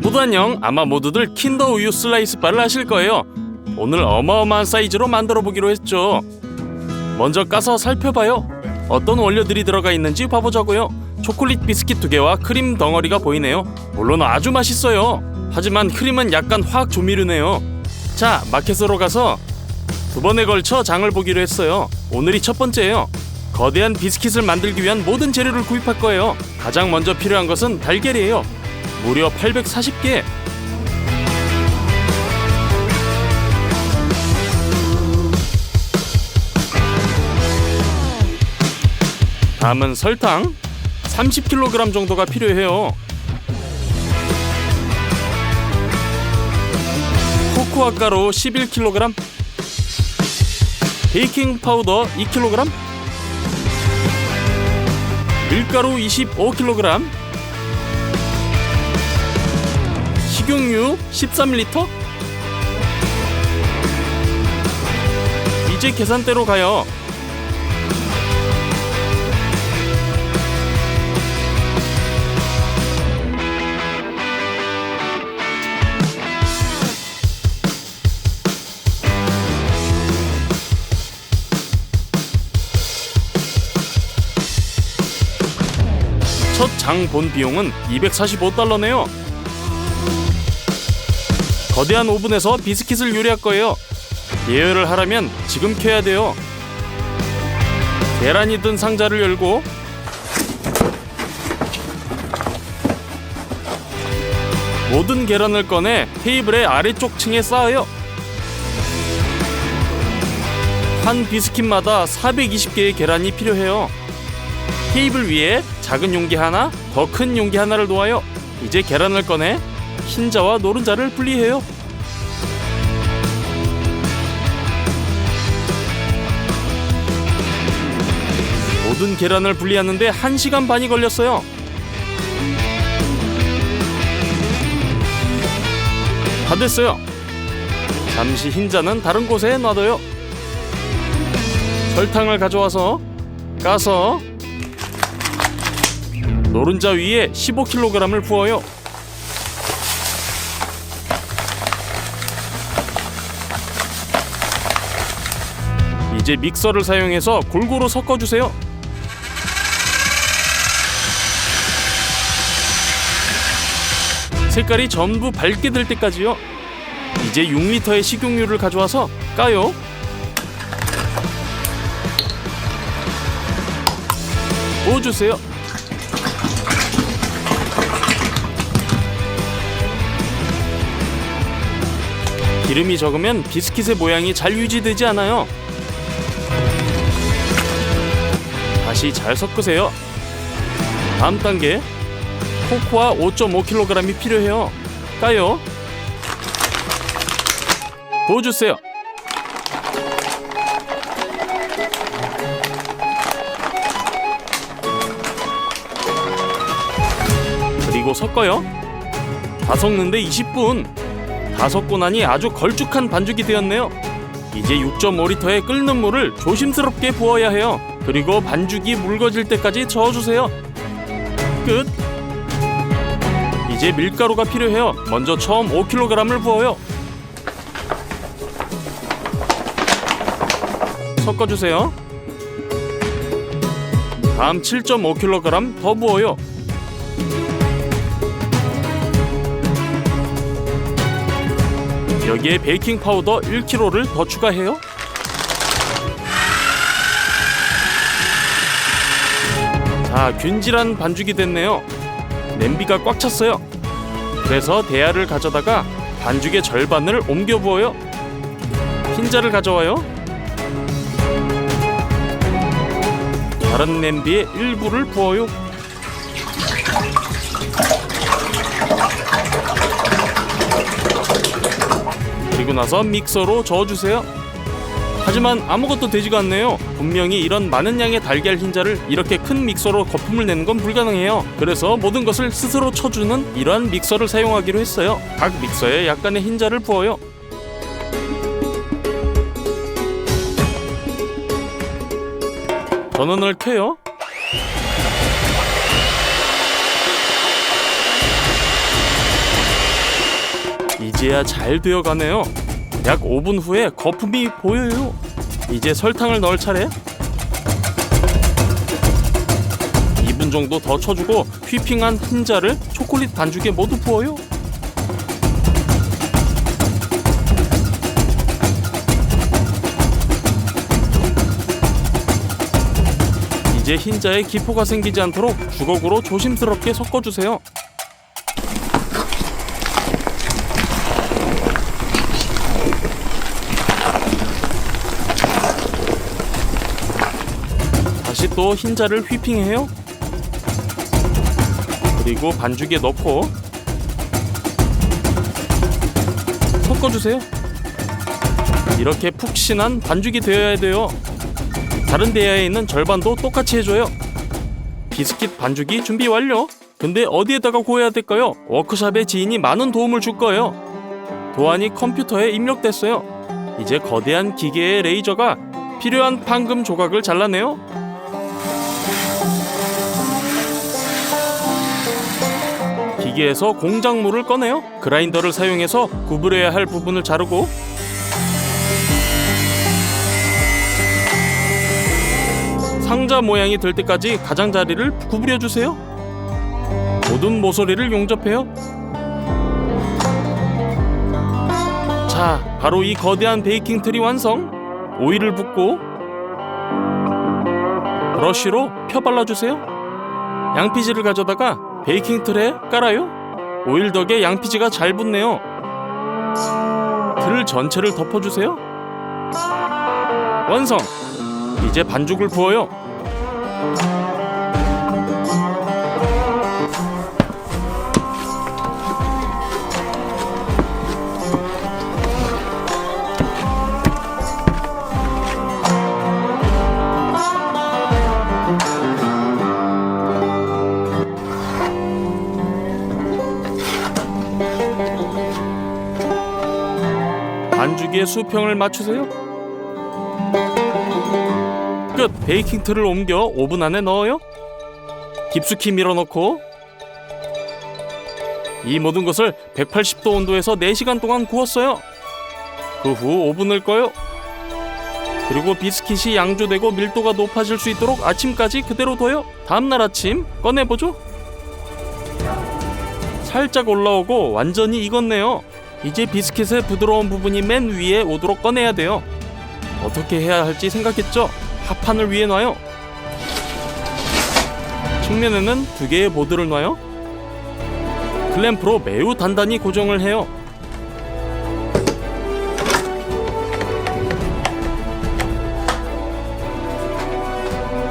모두 안녕. 아마 모두들 킨더 우유 슬라이스 바를 아실 거예요. 오늘 어마어마한 사이즈로 만들어 보기로 했죠. 먼저 까서 살펴봐요. 어떤 원료들이 들어가 있는지 봐보자고요. 초콜릿 비스킷 2개와 크림 덩어리가 보이네요. 물론 아주 맛있어요. 하지만 크림은 약간 화학 조미료네요. 자, 마켓으로 가서 2번에 걸쳐 장을 보기로 했어요. 오늘이 첫 번째예요. 거대한 비스킷을 만들기 위한 모든 재료를 구입할 거예요. 가장 먼저 필요한 것은 달걀이에요. 무려 840개. 다음은 설탕 30kg 정도가 필요해요. 코코아 가루 11kg, 베이킹 파우더 2kg, 밀가루 25kg, 식용유 13L. 이제 계산대로 가요. 첫 장 본 비용은 $245네요. 거대한 오븐에서 비스킷을 요리할 거예요. 예열을 하려면 지금 켜야 돼요. 계란이 든 상자를 열고 모든 계란을 꺼내 테이블의 아래쪽 층에 쌓아요. 한 비스킷마다 420개의 계란이 필요해요. 테이블 위에 작은 용기 하나, 더 큰 용기 하나를 놓아요. 이제 계란을 꺼내 흰자와 노른자를 분리해요. 모든 계란을 분리하는데 1시간 반이 걸렸어요. 다 됐어요. 잠시 흰자는 다른 곳에 놔둬요. 설탕을 가져와서 까서 노른자 위에 15kg을 부어요. 이제 믹서를 사용해서 골고루 섞어주세요. 색깔이 전부 밝게 될 때까지요. 이제 6L의 식용유를 가져와서 까요. 부어주세요. 기름이 적으면 비스킷의 모양이 잘 유지되지 않아요. 다시 잘 섞으세요. 다음 단계 코코아 5.5kg이 필요해요. 까요. 부어주세요. 그리고 섞어요. 다 섞는데 20분. 다 섞고 나니 아주 걸쭉한 반죽이 되었네요. 이제 6.5L의 끓는 물을 조심스럽게 부어야 해요. 그리고 반죽이 묽어질 때까지 저어주세요. 끝! 이제 밀가루가 필요해요. 먼저 처음 5kg을 부어요. 섞어주세요. 다음 7.5kg 더 부어요. 여기에 베이킹 파우더 1kg를 더 추가해요. 자, 균질한 반죽이 됐네요. 냄비가 꽉 찼어요. 그래서 대야를 가져다가 반죽의 절반을 옮겨 부어요. 흰자를 가져와요. 다른 냄비에 일부를 부어요. 그리고 나서 믹서로 저어주세요. 하지만 아무것도 되지가 않네요. 분명히 이런 많은 양의 달걀 흰자를 이렇게 큰 믹서로 거품을 내는 건 불가능해요. 그래서 모든 것을 스스로 쳐주는 이러한 믹서를 사용하기로 했어요. 각 믹서에 약간의 흰자를 부어요. 전원을 켜요. 이제야 잘 되어가네요. 약 5분 후에 거품이 보여요. 이제 설탕을 넣을 차례. 2분 정도 더 쳐주고 휘핑한 흰자를 초콜릿 반죽에 모두 부어요. 이제 흰자에 기포가 생기지 않도록 주걱으로 조심스럽게 섞어주세요. 다시 또 흰자를 휘핑해요. 그리고 반죽에 넣고 섞어주세요. 이렇게 푹신한 반죽이 되어야 돼요. 다른 대야에 있는 절반도 똑같이 해줘요. 비스킷 반죽이 준비 완료. 근데 어디에다가 구워야 될까요? 워크숍의 지인이 많은 도움을 줄 거예요. 도안이 컴퓨터에 입력됐어요. 이제 거대한 기계의 레이저가 필요한 판금 조각을 잘라내요. 기계에서 공작물을 꺼내요. 그라인더를 사용해서 구부려야 할 부분을 자르고 상자 모양이 될 때까지 가장자리를 구부려주세요. 모든 모서리를 용접해요. 자, 바로 이 거대한 베이킹 틀이 완성. 오일을 붓고 브러쉬로 펴 발라주세요. 양피지를 가져다가 베이킹 틀에 깔아요. 오일 덕에 양피지가 잘 붙네요. 틀 전체를 덮어주세요. 완성! 이제 반죽을 부어요. 반죽에 수평을 맞추세요. 끝! 베이킹 틀을 옮겨 오븐 안에 넣어요. 깊숙이 밀어넣고 이 모든 것을 180도 온도에서 4시간 동안 구웠어요. 그 후 오븐을 꺼요. 그리고 비스킷이 양조되고 밀도가 높아질 수 있도록 아침까지 그대로 둬요. 다음날 아침 꺼내보죠. 살짝 올라오고 완전히 익었네요. 이제 비스킷의 부드러운 부분이 맨 위에 오도록 꺼내야 돼요. 어떻게 해야 할지 생각했죠? 합판을 위에 놔요. 측면에는 2개의 보드를 놔요. 클램프로 매우 단단히 고정을 해요.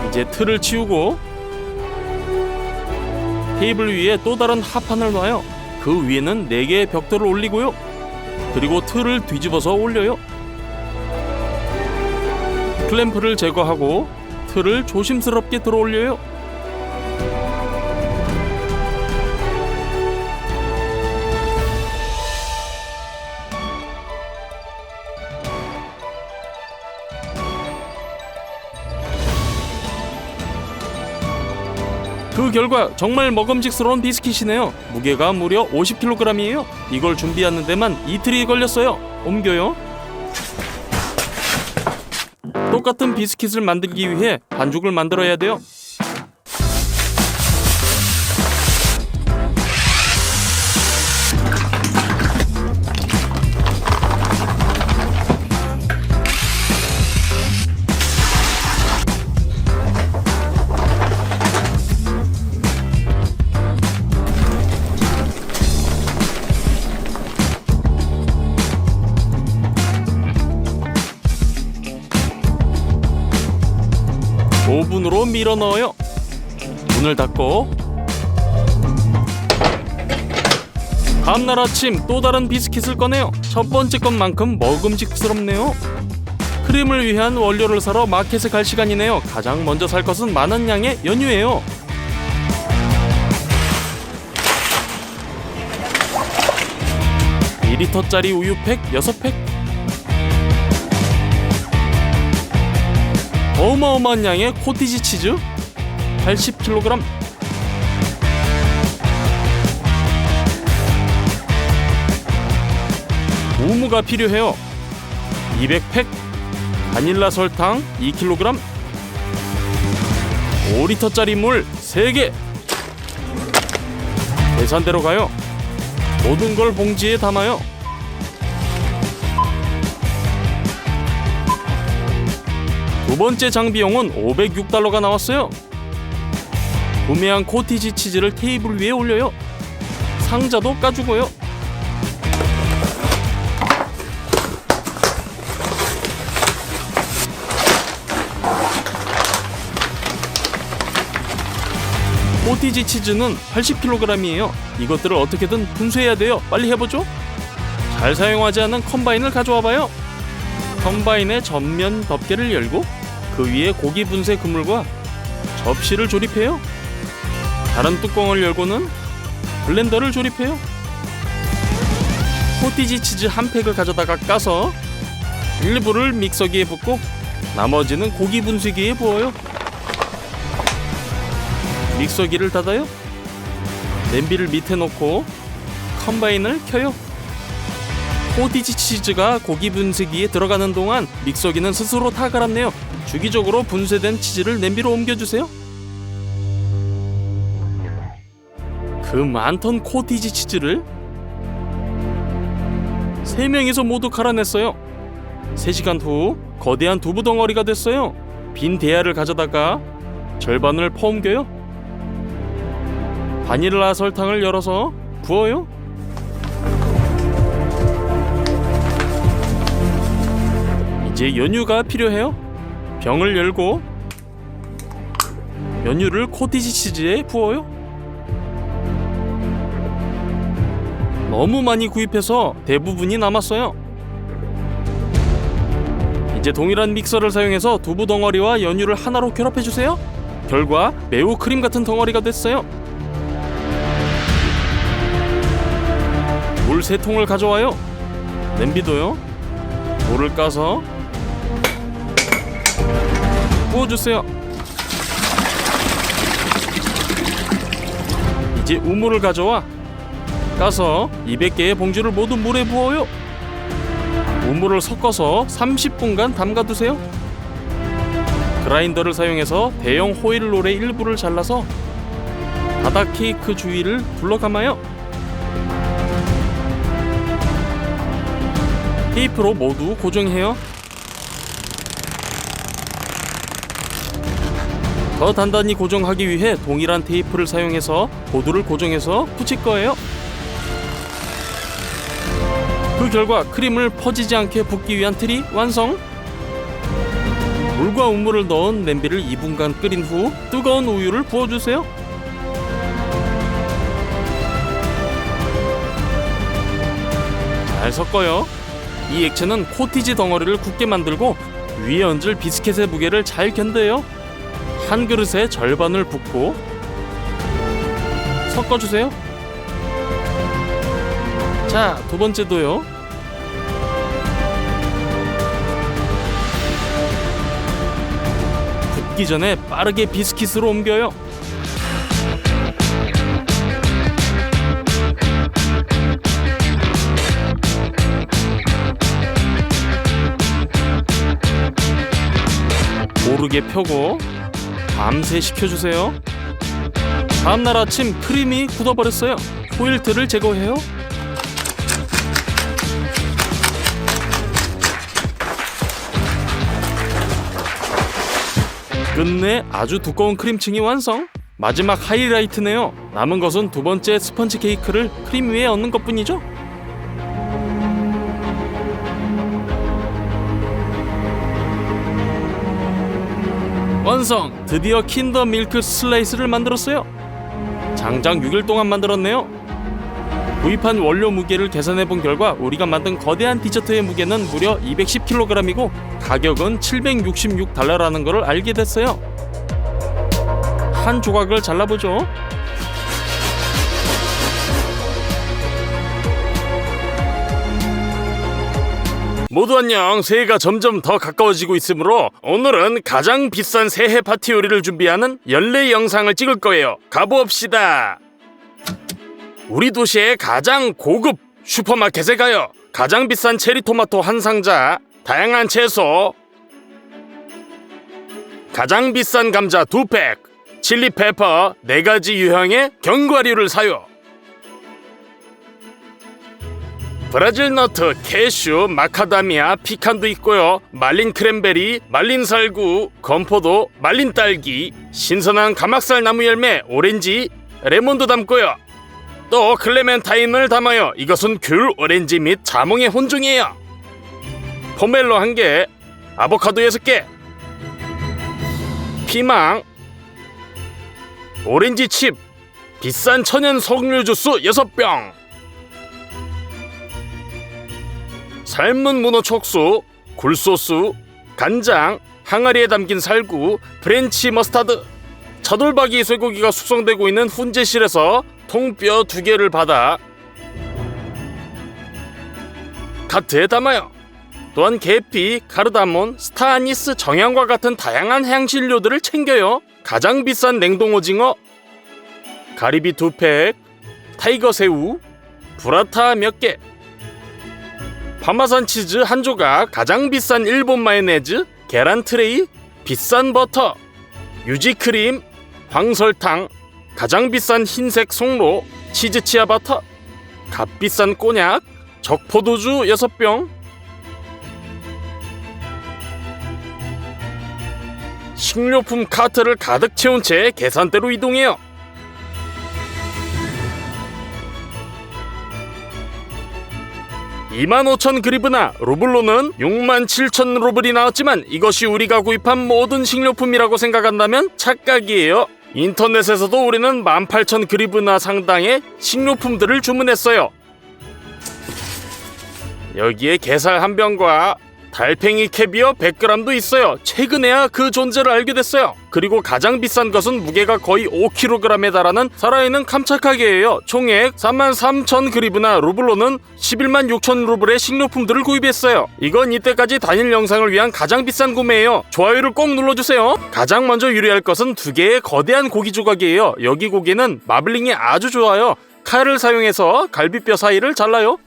이제 틀을 치우고 테이블 위에 또 다른 합판을 놔요. 그 위에는 4개의 벽돌을 올리고요. 그리고 틀을 뒤집어서 올려요. 클램프를 제거하고 틀을 조심스럽게 들어 올려요. 그 결과 정말 먹음직스러운 비스킷이네요. 무게가 무려 50kg이에요. 이걸 준비하는 데만 이틀이 걸렸어요. 옮겨요. 똑같은 비스킷을 만들기 위해 반죽을 만들어야 돼요. 오븐으로 밀어 넣어요. 문을 닫고 다음날 아침 또 다른 비스킷을 꺼내요. 첫 번째 것만큼 먹음직스럽네요. 크림을 위한 원료를 사러 마켓에 갈 시간이네요. 가장 먼저 살 것은 많은 양의 연유예요. (2리터짜리) 우유팩 6팩. 어마어마한 양의 코티지 치즈 80kg. 우무가 필요해요. 200팩, 바닐라 설탕 2kg, 5리터짜리 물 3개. 계산대로 가요. 모든 걸 봉지에 담아요. 두 번째 장비용은 $506가 나왔어요. 구매한 코티지 치즈를 테이블 위에 올려요. 상자도 까주고요. 코티지 치즈는 80kg이에요. 이것들을 어떻게든 분쇄해야 돼요. 빨리 해보죠. 잘 사용하지 않은 컴바인을 가져와봐요. 컴바인의 전면 덮개를 열고 그 위에 고기 분쇄 그물과 접시를 조립해요. 다른 뚜껑을 열고는 블렌더를 조립해요. 코티지 치즈 한 팩을 가져다가 까서 일부를 믹서기에 붓고 나머지는 고기 분쇄기에 부어요. 믹서기를 닫아요. 냄비를 밑에 놓고 컴바인을 켜요. 코티지 치즈가 고기 분쇄기에 들어가는 동안 믹서기는 스스로 다 갈았네요. 주기적으로 분쇄된 치즈를 냄비로 옮겨주세요. 그 많던 코티지 치즈를 3명이서 모두 갈아냈어요. 3시간 후 거대한 두부 덩어리가 됐어요. 빈 대야를 가져다가 절반을 퍼옮겨요. 바닐라 설탕을 열어서 부어요. 이제 연유가 필요해요. 병을 열고 연유를 코티지 치즈에 부어요. 너무 많이 구입해서 대부분이 남았어요. 이제 동일한 믹서를 사용해서 두부 덩어리와 연유를 하나로 결합해주세요. 결과 매우 크림 같은 덩어리가 됐어요. 물 3통을 가져와요. 냄비도요. 물을 까서 부어주세요. 이제 우물을 가져와 까서 200개의 봉지를 모두 물에 부어요. 우물을 섞어서 30분간 담가두세요. 그라인더를 사용해서 대형 호일롤의 일부를 잘라서 바닥 케이크 주위를 둘러감아요. 테이프로 모두 고정해요. 더 단단히 고정하기 위해 동일한 테이프를 사용해서 보드를 고정해서 붙일 거예요. 그 결과 크림을 퍼지지 않게 붓기 위한 틀이 완성! 물과 우물을 넣은 냄비를 2분간 끓인 후 뜨거운 우유를 부어주세요. 잘 섞어요. 이 액체는 코티지 덩어리를 굳게 만들고 위에 얹을 비스켓의 무게를 잘 견뎌요. 한 그릇에 절반을 붓고 섞어주세요. 자, 두 번째도요. 붓기 전에 빠르게 비스킷으로 옮겨요. 고르게 펴고 밤새 식혀주세요. 다음날 아침 크림이 굳어버렸어요. 호일틀을 제거해요. 끝내 아주 두꺼운 크림층이 완성! 마지막 하이라이트네요. 남은 것은 두 번째 스펀지 케이크를 크림 위에 얹는 것뿐이죠. 완성! 드디어 킨더 밀크 슬라이스를 만들었어요. 장장 6일 동안 만들었네요. 구입한 원료 무게를 계산해본 결과 우리가 만든 거대한 디저트의 무게는 무려 210kg이고 가격은 $766라는 걸 알게 됐어요. 한 조각을 잘라보죠. 모두 안녕. 새해가 점점 더 가까워지고 있으므로 오늘은 가장 비싼 새해 파티 요리를 준비하는 연례 영상을 찍을 거예요. 가봅시다. 우리 도시의 가장 고급 슈퍼마켓에 가요. 가장 비싼 체리토마토 한 상자, 다양한 채소, 가장 비싼 감자 2팩, 칠리페퍼 4가지 유형의 견과류를 사요. 브라질 너트, 캐슈, 마카다미아, 피칸도 있고요. 말린 크랜베리, 말린 살구, 건포도, 말린 딸기, 신선한 가막살 나무 열매, 오렌지, 레몬도 담고요. 또 클레멘타인을 담아요. 이것은 귤, 오렌지 및 자몽의 혼종이에요. 포멜로 1개, 아보카도 6개, 피망, 오렌지 칩, 비싼 천연 석류 주스 6병, 삶은 문어 촉수, 굴소스, 간장, 항아리에 담긴 살구, 프렌치 머스타드, 차돌박이 쇠고기가 숙성되고 있는 훈제실에서 통뼈 2개를 받아 카트에 담아요. 또한 계피, 카르다몬, 스타아니스, 정향과 같은 다양한 향신료들을 챙겨요. 가장 비싼 냉동 오징어, 가리비 2팩, 타이거 새우, 브라타 몇 개, 파마산 치즈 1조각, 가장 비싼 일본 마요네즈, 계란 트레이, 비싼 버터, 유지크림, 황설탕, 가장 비싼 흰색 송로, 치즈 치아바타, 값비싼 꼬냑, 적포도주 6병, 식료품 카트를 가득 채운 채 계산대로 이동해요. (25,000그리브나) 루블로는 67,000 루블이 나왔지만 이것이 우리가 구입한 모든 식료품이라고 생각한다면 착각이에요. 인터넷에서도 우리는 18,000그리브나 상당의 식료품들을 주문했어요. 여기에 게살 1병과 달팽이 캐비어 100g도 있어요. 최근에야 그 존재를 알게 됐어요. 그리고 가장 비싼 것은 무게가 거의 5kg에 달하는 살아있는 캄차카게예요. 총액 33,000그리브나 루블로는 116,000 루블의 식료품들을 구입했어요. 이건 이때까지 단일 영상을 위한 가장 비싼 구매예요. 좋아요를 꼭 눌러주세요. 가장 먼저 유리할 것은 2개의 거대한 고기 조각이에요. 여기 고기는 마블링이 아주 좋아요. 칼을 사용해서 갈비뼈 사이를 잘라요.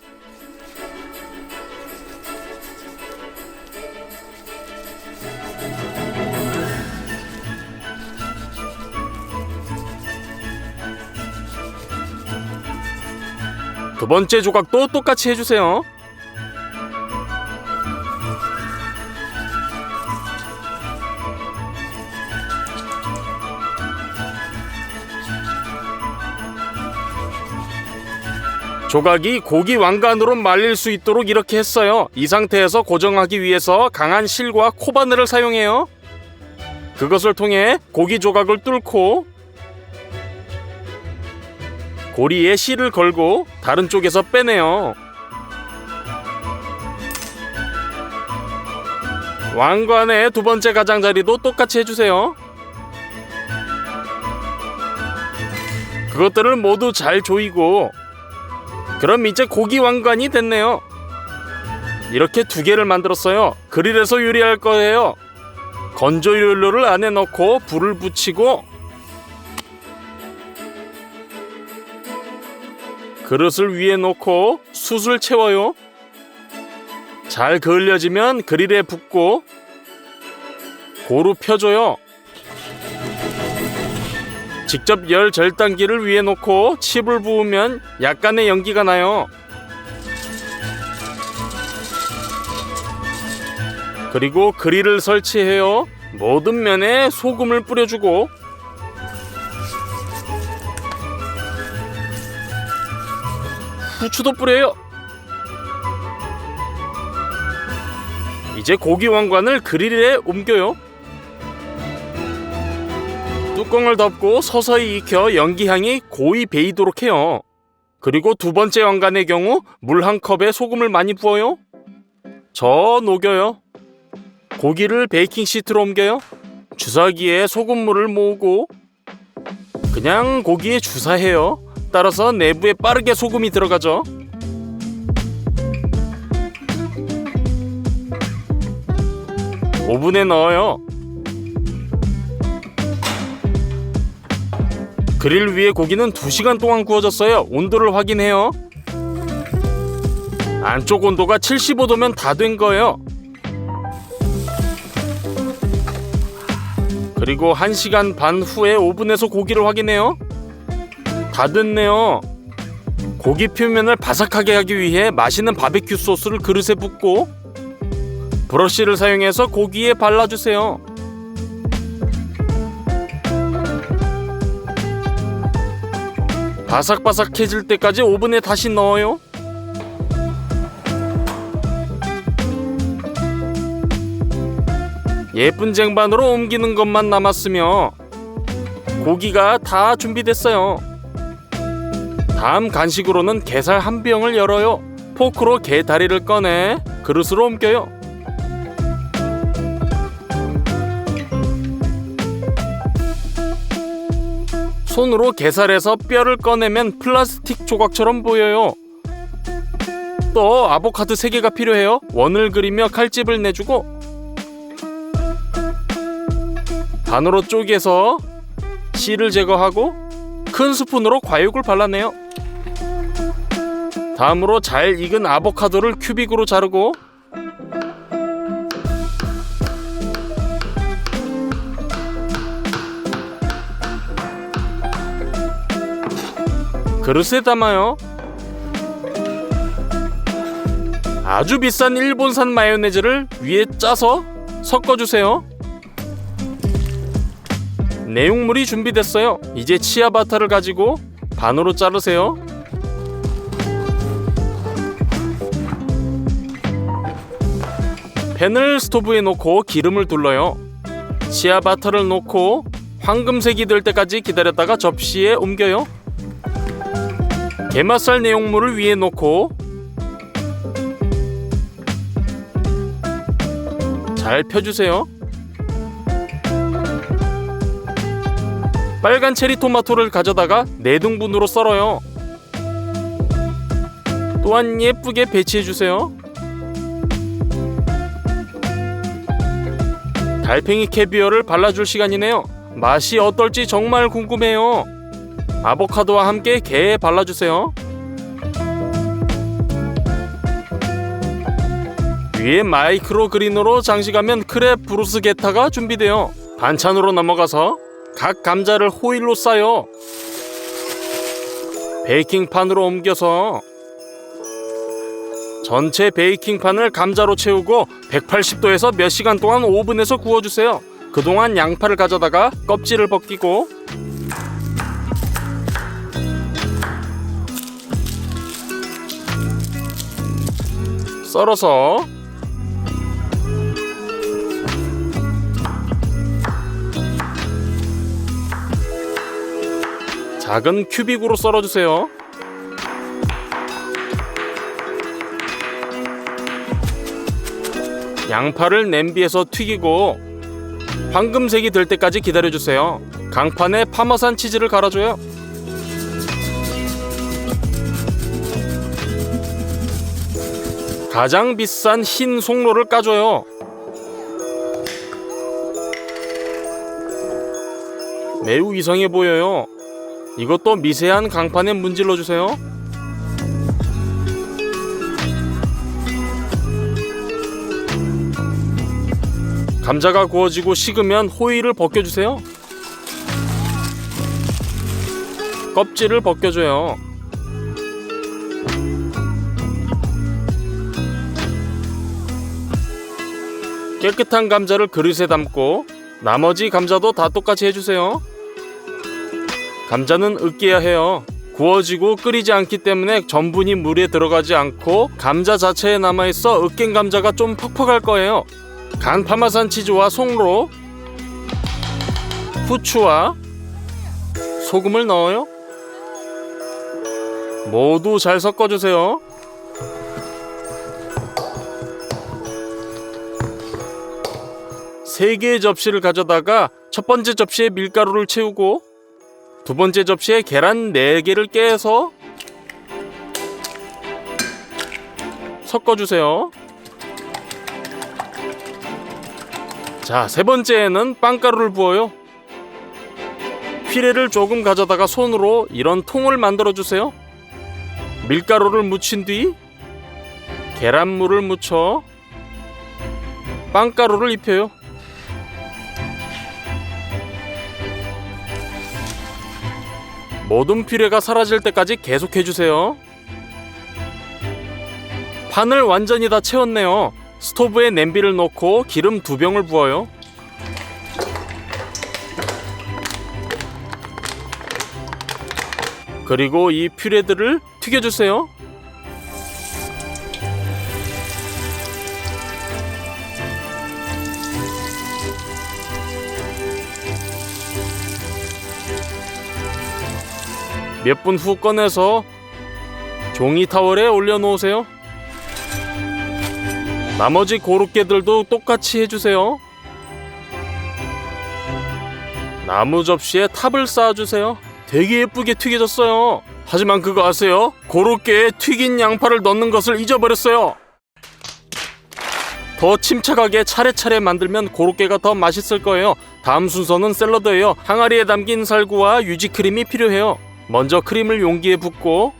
두 번째 조각도 똑같이 해주세요. 조각이 고기 왕관으로 말릴 수 있도록 이렇게 했어요. 이 상태에서 고정하기 위해서 강한 실과 코바늘을 사용해요. 그것을 통해 고기 조각을 뚫고 고리에 실을 걸고 다른 쪽에서 빼내요. 왕관의 두 번째 가장자리도 똑같이 해주세요. 그것들을 모두 잘 조이고, 그럼 이제 고기 왕관이 됐네요. 이렇게 2개를 만들었어요. 그릴에서 요리할 거예요. 건조연료를 안에 넣고 불을 붙이고 그릇을 위에 놓고 숯을 채워요. 잘 그을려지면 그릴에 붓고 고루 펴줘요. 직접 열 절단기를 위에 놓고 칩을 부으면 약간의 연기가 나요. 그리고 그릴을 설치해요. 모든 면에 소금을 뿌려주고 후추도 뿌려요. 이제 고기 왕관을 그릴에 옮겨요. 뚜껑을 덮고 서서히 익혀 연기향이 고이 배이도록 해요. 그리고 두 번째 왕관의 경우 물 1컵에 소금을 많이 부어요. 저 녹여요. 고기를 베이킹 시트로 옮겨요. 주사기에 소금물을 모으고 그냥 고기에 주사해요. 따라서 내부에 빠르게 소금이 들어가죠. 오븐에 넣어요. 그릴 위에 고기는 2시간 동안 구워졌어요. 온도를 확인해요. 안쪽 온도가 75도면 다 된 거예요. 그리고 1시간 반 후에 오븐에서 고기를 확인해요. 다 됐네요. 고기 표면을 바삭하게 하기 위해 맛있는 바베큐 소스를 그릇에 붓고 브러쉬를 사용해서 고기에 발라주세요. 바삭바삭해질 때까지 오븐에 다시 넣어요. 예쁜 쟁반으로 옮기는 것만 남았으며 고기가 다 준비됐어요. 다음 간식으로는 게살 한 병을 열어요. 포크로 게 다리를 꺼내 그릇으로 옮겨요. 손으로 게살에서 뼈를 꺼내면 플라스틱 조각처럼 보여요. 또 아보카도 3개가 필요해요. 원을 그리며 칼집을 내주고 반으로 쪼개서 씨를 제거하고 큰 스푼으로 과육을 발라내요. 다음으로 잘 익은 아보카도를 큐빅으로 자르고 그릇에 담아요. 아주 비싼 일본산 마요네즈를 위에 짜서 섞어주세요. 내용물이 준비됐어요. 이제 치아바타를 가지고 반으로 자르세요. 팬을 스토브에 놓고 기름을 둘러요. 치아바타를 놓고 황금색이 될 때까지 기다렸다가 접시에 옮겨요. 게맛살 내용물을 위에 놓고 잘 펴주세요. 빨간 체리 토마토를 가져다가 4등분으로 썰어요. 또한 예쁘게 배치해주세요. 달팽이 캐비어를 발라줄 시간이네요. 맛이 어떨지 정말 궁금해요. 아보카도와 함께 게에 발라주세요. 위에 마이크로 그린으로 장식하면 크랩 브루스게타가 준비돼요. 반찬으로 넘어가서 각 감자를 호일로 싸요. 베이킹판으로 옮겨서 전체 베이킹판을 감자로 채우고 180도에서 몇 시간 동안 오븐에서 구워주세요. 그동안 양파를 가져다가 껍질을 벗기고 썰어서 작은 큐빅으로 썰어주세요. 양파를 냄비에서 튀기고 황금색이 될 때까지 기다려주세요. 강판에 파마산 치즈를 갈아줘요. 가장 비싼 흰 송로를 까줘요. 매우 이상해 보여요. 이것도 미세한 강판에 문질러주세요. 감자가 구워지고 식으면 호일을 벗겨주세요. 껍질을 벗겨줘요. 깨끗한 감자를 그릇에 담고 나머지 감자도 다 똑같이 해주세요. 감자는 으깨야 해요. 구워지고 끓이지 않기 때문에 전분이 물에 들어가지 않고 감자 자체에 남아있어 으깬 감자가 좀 퍽퍽할 거예요. 간 파마산 치즈와 송로, 후추와 소금을 넣어요. 모두 잘 섞어주세요. 세 개의 접시를 가져다가 첫 번째 접시에 밀가루를 채우고 두 번째 접시에 계란 4개를 깨서 섞어주세요. 자, 세 번째에는 빵가루를 부어요. 피레를 조금 가져다가 손으로 이런 통을 만들어주세요. 밀가루를 묻힌 뒤 계란물을 묻혀 빵가루를 입혀요. 모든 퓨레가 사라질 때까지 계속해주세요. 판을 완전히 다 채웠네요. 스토브에 냄비를 넣고 기름 2병을 부어요. 그리고 이 퓨레들을 튀겨주세요. 몇 분 후 꺼내서 종이 타월에 올려놓으세요. 나머지 고로케들도 똑같이 해주세요. 나무 접시에 탑을 쌓아주세요. 되게 예쁘게 튀겨졌어요. 하지만 그거 아세요? 고로케에 튀긴 양파를 넣는 것을 잊어버렸어요. 더 침착하게 차례차례 만들면 고로케가 더 맛있을 거예요. 다음 순서는 샐러드예요. 항아리에 담긴 살구와 유지크림이 필요해요. 먼저 크림을 용기에 붓고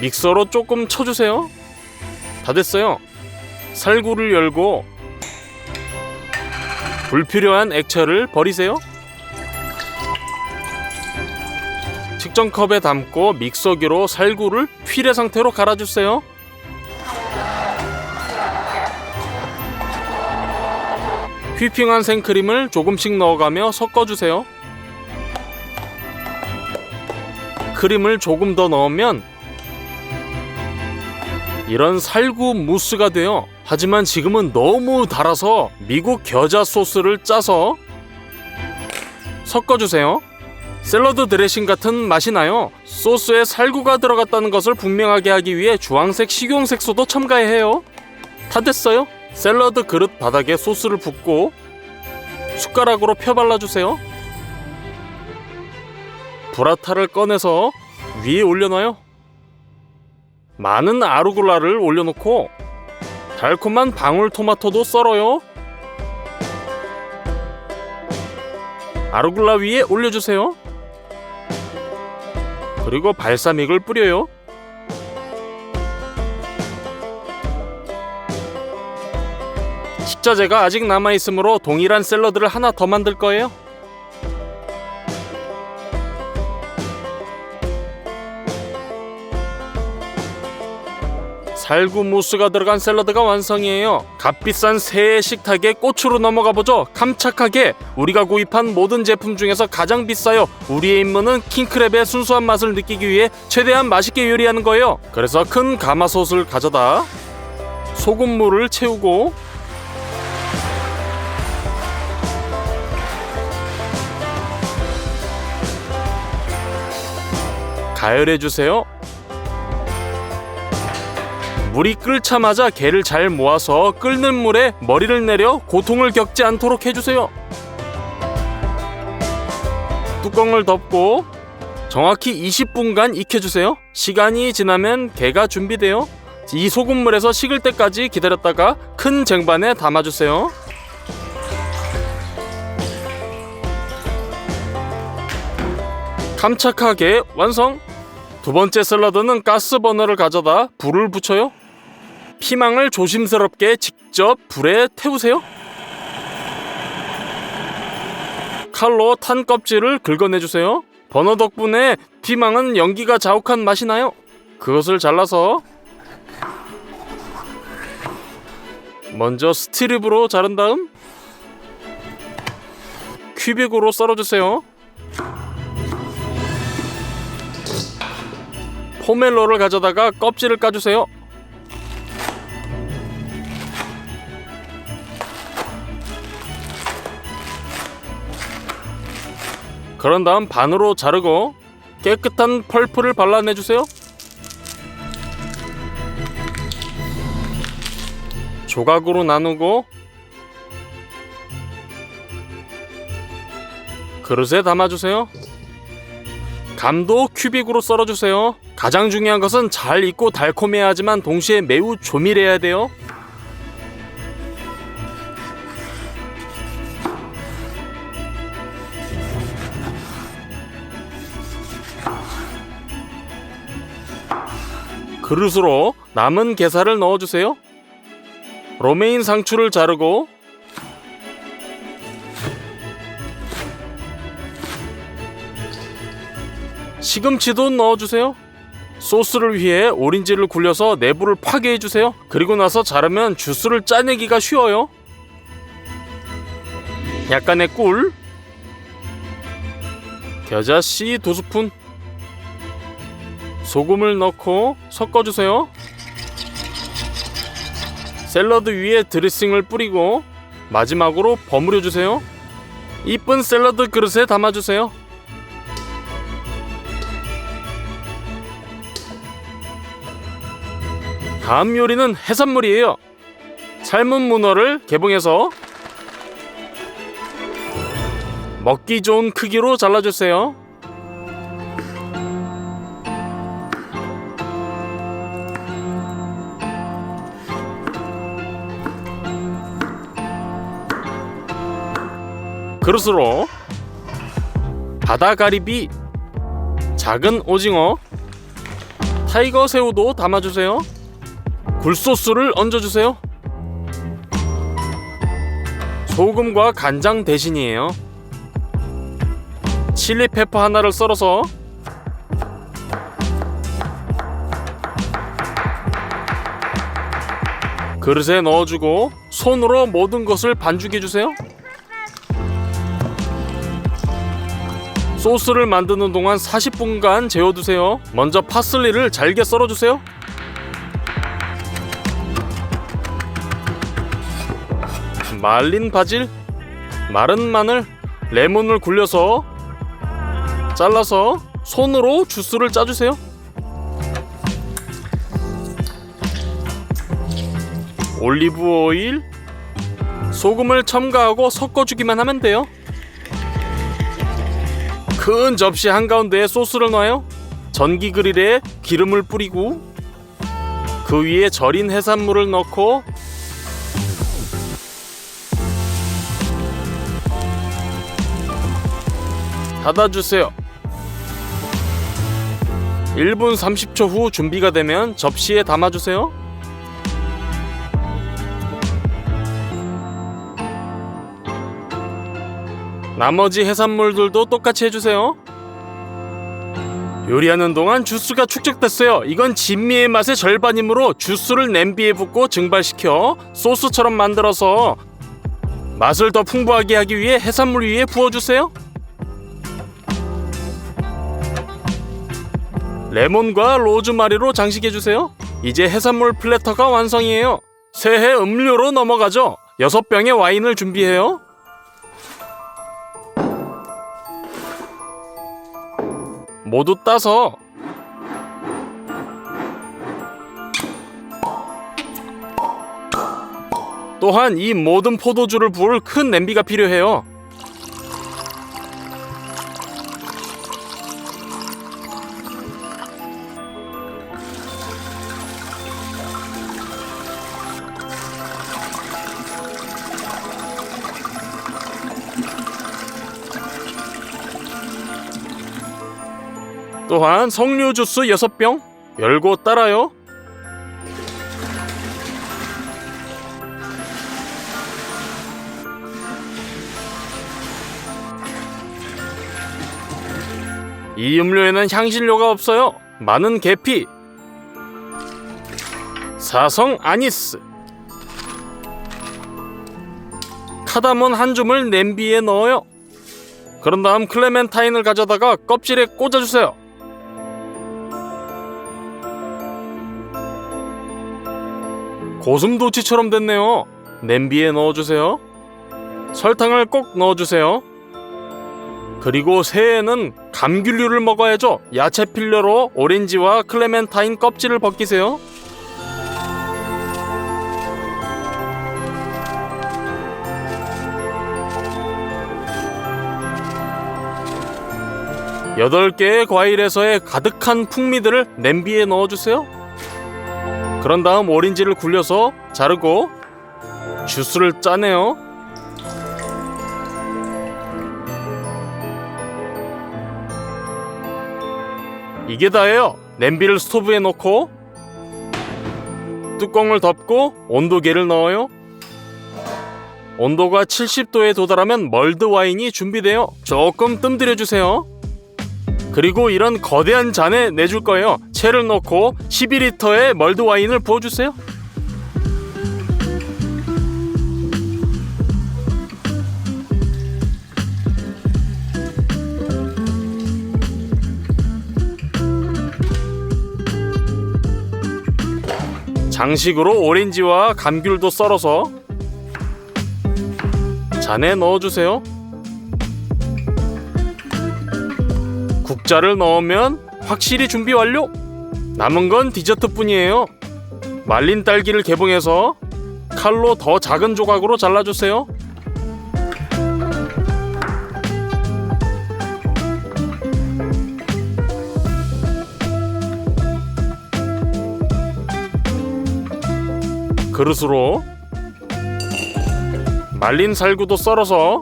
믹서로 조금 쳐주세요. 다 됐어요. 살구를 열고 불필요한 액체를 버리세요. 측정 컵에 담고 믹서기로 살구를 퓨레 상태로 갈아주세요. 휘핑한 생크림을 조금씩 넣어가며 섞어주세요. 크림을 조금 더 넣으면 이런 살구 무스가 돼요. 하지만 지금은 너무 달아서 미국 겨자 소스를 짜서 섞어주세요. 샐러드 드레싱 같은 맛이 나요. 소스에 살구가 들어갔다는 것을 분명하게 하기 위해 주황색 식용색소도 첨가해야 해요. 다 됐어요. 샐러드 그릇 바닥에 소스를 붓고 숟가락으로 펴 발라주세요. 브라타를 꺼내서 위에 올려놔요. 많은 아루굴라를 올려놓고 달콤한 방울토마토도 썰어요. 아루굴라 위에 올려주세요. 그리고 발사믹을 뿌려요. 식자재가 아직 남아있으므로 동일한 샐러드를 하나 더 만들 거예요. 살구 무스가 들어간 샐러드가 완성이에요. 값비싼 새해 식탁에 꽃으로 넘어가보죠. 깜짝하게 우리가 구입한 모든 제품 중에서 가장 비싸요. 우리의 임무는 킹크랩의 순수한 맛을 느끼기 위해 최대한 맛있게 요리하는 거예요. 그래서 큰 가마솥을 가져다 소금물을 채우고 가열해주세요. 물이 끓자마자 게를 잘 모아서 끓는 물에 머리를 내려 고통을 겪지 않도록 해주세요. 뚜껑을 덮고 정확히 20분간 익혀주세요. 시간이 지나면 게가 준비돼요. 이 소금물에서 식을 때까지 기다렸다가 큰 쟁반에 담아주세요. 깜짝하게 완성! 두 번째 샐러드는 가스버너를 가져다 불을 붙여요. 피망을 조심스럽게 직접 불에 태우세요. 칼로 탄 껍질을 긁어내주세요. 버너 덕분에 피망은 연기가 자욱한 맛이 나요. 그것을 잘라서 먼저 스트립으로 자른 다음 큐빅으로 썰어주세요. 포멜로를 가져다가 껍질을 까주세요. 그런 다음 반으로 자르고 깨끗한 펄프를 발라내주세요. 조각으로 나누고 그릇에 담아주세요. 감도 큐빅으로 썰어주세요. 가장 중요한 것은 잘 익고 달콤해야 하지만 동시에 매우 조밀해야 돼요. 그릇으로 남은 게살을 넣어주세요. 로메인 상추를 자르고 시금치도 넣어주세요. 소스를 위해 오렌지를 굴려서 내부를 파괴해주세요. 그리고 나서 자르면 주스를 짜내기가 쉬워요. 약간의 꿀, 겨자씨 2스푼, 소금을 넣고 섞어주세요. 샐러드 위에 드레싱을 뿌리고 마지막으로 버무려주세요. 이쁜 샐러드 그릇에 담아주세요. 다음 요리는 해산물이에요. 삶은 문어를 개봉해서 먹기 좋은 크기로 잘라주세요. 그릇으로 바다가리비, 작은 오징어, 타이거 새우도 담아주세요. 굴소스를 얹어주세요. 소금과 간장 대신이에요. 칠리페퍼 하나를 썰어서 그릇에 넣어주고 손으로 모든 것을 반죽해주세요. 소스를 만드는 동안 40분간 재워두세요. 먼저 파슬리를 잘게 썰어주세요. 말린 바질, 마른 마늘, 레몬을 굴려서 잘라서 손으로 주스를 짜주세요. 올리브 오일, 소금을 첨가하고 섞어주기만 하면 돼요. 큰 접시 한가운데에 소스를 넣어요. 전기 그릴에 기름을 뿌리고 그 위에 절인 해산물을 넣고 닫아주세요. 1분 30초 후 준비가 되면 접시에 담아주세요. 나머지 해산물들도 똑같이 해주세요. 요리하는 동안 주스가 축적됐어요. 이건 진미의 맛의 절반이므로 주스를 냄비에 붓고 증발시켜 소스처럼 만들어서 맛을 더 풍부하게 하기 위해 해산물 위에 부어주세요. 레몬과 로즈마리로 장식해주세요. 이제 해산물 플래터가 완성이에요. 새해 음료로 넘어가죠. 6병의 와인을 준비해요. 모두 따서 또한 이 모든 포도주를 부을 큰 냄비가 필요해요. 또한 석류 주스 6병 열고 따라요. 이 음료에는 향신료가 없어요. 많은 계피, 사성 아니스, 카다몬 한 줌을 냄비에 넣어요. 그런 다음 클레멘타인을 가져다가 껍질에 꽂아주세요. 고슴도치처럼 됐네요. 냄비에 넣어주세요. 설탕을 꼭 넣어주세요. 그리고 새해에는 감귤류를 먹어야죠. 야채 필러로 오렌지와 클레멘타인 껍질을 벗기세요. 여덟 개의 과일에서의 가득한 풍미들을 냄비에 넣어주세요. 그런 다음 오렌지를 굴려서 자르고 주스를 짜내요. 이게 다예요. 냄비를 스토브에 넣고 뚜껑을 덮고 온도계를 넣어요. 온도가 70도에 도달하면 멀드 와인이 준비돼요. 조금 뜸들여주세요. 그리고 이런 거대한 잔에 내줄 거예요. 채를 넣고 12리터의 멀드 와인을 부어주세요. 장식으로 오렌지와 감귤도 썰어서 잔에 넣어주세요. 국자를 넣으면 확실히 준비 완료! 남은 건 디저트뿐이에요. 말린 딸기를 개봉해서 칼로 더 작은 조각으로 잘라주세요. 그릇으로 말린 살구도 썰어서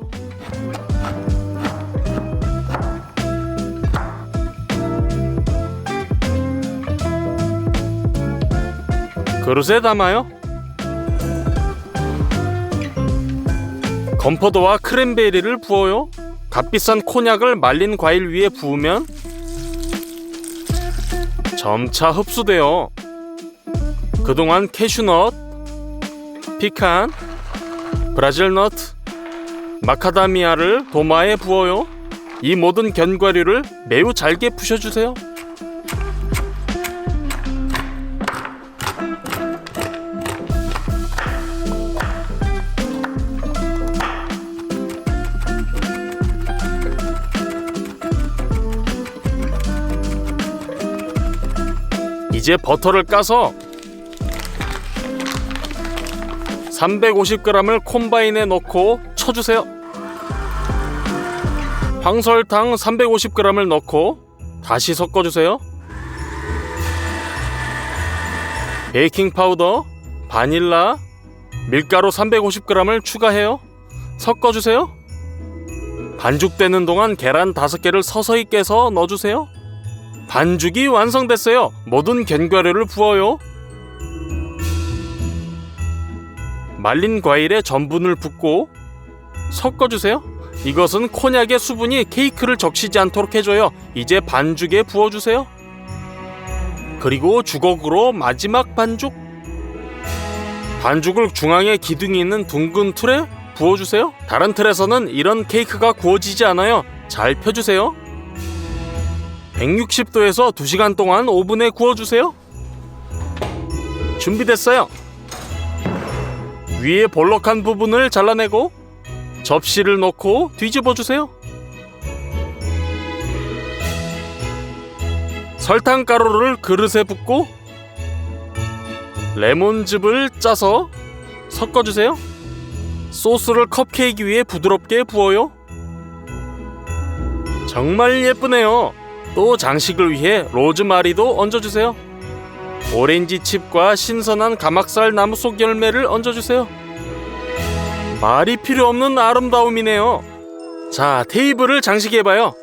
그릇에 담아요. 건포도와 크랜베리를 부어요. 값비싼 콘약을 말린 과일 위에 부으면 점차 흡수돼요. 그동안 캐슈넛, 피칸, 브라질넛, 마카다미아를 도마에 부어요. 이 모든 견과류를 매우 잘게 부셔주세요. 이제 버터를 까서 350g을 콤바인에 넣고 쳐주세요. 황설탕 350g을 넣고 다시 섞어주세요. 베이킹 파우더, 바닐라, 밀가루 350g을 추가해요. 섞어주세요. 반죽되는 동안 계란 5개를 서서히 깨서 넣어주세요. 반죽이 완성됐어요. 모든 견과류를 부어요. 말린 과일에 전분을 붓고 섞어주세요. 이것은 콘약의 수분이 케이크를 적시지 않도록 해줘요. 이제 반죽에 부어주세요. 그리고 주걱으로 마지막 반죽. 반죽을 중앙에 기둥이 있는 둥근 틀에 부어주세요. 다른 틀에서는 이런 케이크가 구워지지 않아요. 잘 펴주세요. 160도에서 2시간 동안 오븐에 구워주세요. 준비됐어요. 위에 볼록한 부분을 잘라내고 접시를 넣고 뒤집어주세요. 설탕가루를 그릇에 붓고 레몬즙을 짜서 섞어주세요. 소스를 컵케이크 위에 부드럽게 부어요. 정말 예쁘네요. 또 장식을 위해 로즈마리도 얹어주세요. 오렌지 칩과 신선한 가막살 나무 속 열매를 얹어주세요. 말이 필요 없는 아름다움이네요. 자, 테이블을 장식해봐요.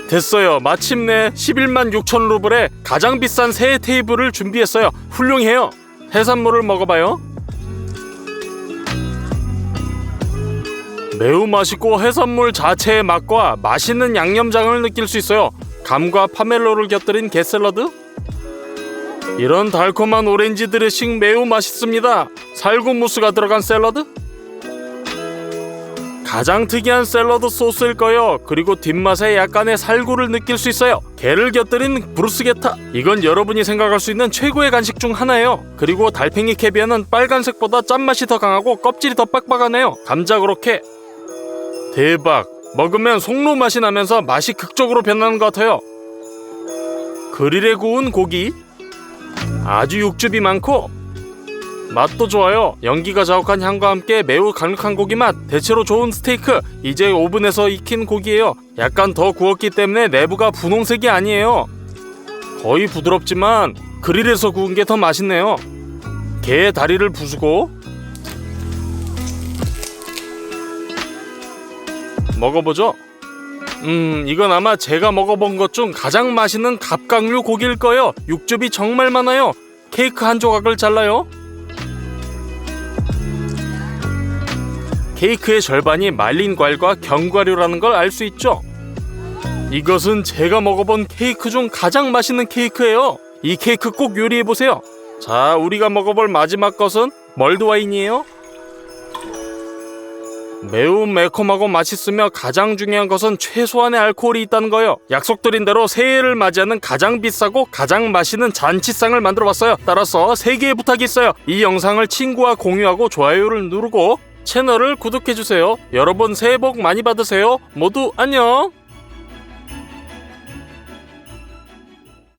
됐어요. 마침내 11만 6천 루블에 가장 비싼 새 테이블을 준비했어요. 훌륭해요. 해산물을 먹어봐요. 매우 맛있고 해산물 자체의 맛과 맛있는 양념장을 느낄 수 있어요. 감과 파멜로를 곁들인 게 샐러드. 이런 달콤한 오렌지 드레싱 매우 맛있습니다. 살구 무스가 들어간 샐러드. 가장 특이한 샐러드 소스일 거예요. 그리고 뒷맛에 약간의 살구를 느낄 수 있어요. 게를 곁들인 브루스게타. 이건 여러분이 생각할 수 있는 최고의 간식 중 하나예요. 그리고 달팽이 캐비아는 빨간색보다 짠맛이 더 강하고 껍질이 더 빡빡하네요. 감자 그렇게. 대박. 먹으면 송로 맛이 나면서 맛이 극적으로 변하는 것 같아요. 그릴에 구운 고기. 아주 육즙이 많고 맛도 좋아요. 연기가 자욱한 향과 함께 매우 강력한 고기 맛. 대체로 좋은 스테이크. 이제 오븐에서 익힌 고기예요. 약간 더 구웠기 때문에 내부가 분홍색이 아니에요. 거의 부드럽지만 그릴에서 구운 게 더 맛있네요. 개의 다리를 부수고 먹어보죠. 이건 아마 제가 먹어본 것 중 가장 맛있는 갑각류 고기일 거예요. 육즙이 정말 많아요. 케이크 한 조각을 잘라요. 케이크의 절반이 말린 과일과 견과류라는 걸 알 수 있죠. 이것은 제가 먹어본 케이크 중 가장 맛있는 케이크예요. 이 케이크 꼭 요리해보세요. 자, 우리가 먹어볼 마지막 것은 멀드 와인이에요. 매우 매콤하고 맛있으며 가장 중요한 것은 최소한의 알코올이 있다는 거예요. 약속드린 대로 새해를 맞이하는 가장 비싸고 가장 맛있는 잔치상을 만들어봤어요. 따라서 3개의 부탁이 있어요. 이 영상을 친구와 공유하고 좋아요를 누르고 채널을 구독해주세요. 여러분 새해 복 많이 받으세요. 모두 안녕.